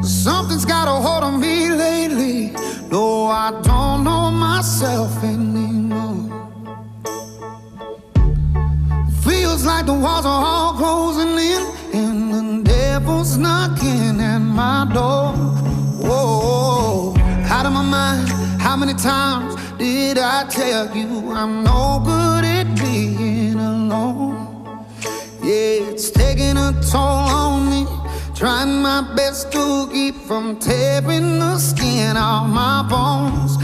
Something's got a hold on me lately. No, I don't know myself anymore. Feels like the walls are all closing in, and the devil's knocking at my door. Whoa, out of my mind. How many times did I tell you I'm no good at being alone? Yeah, it's taking a toll on me, trying my best to keep from tearing the skin off my bones.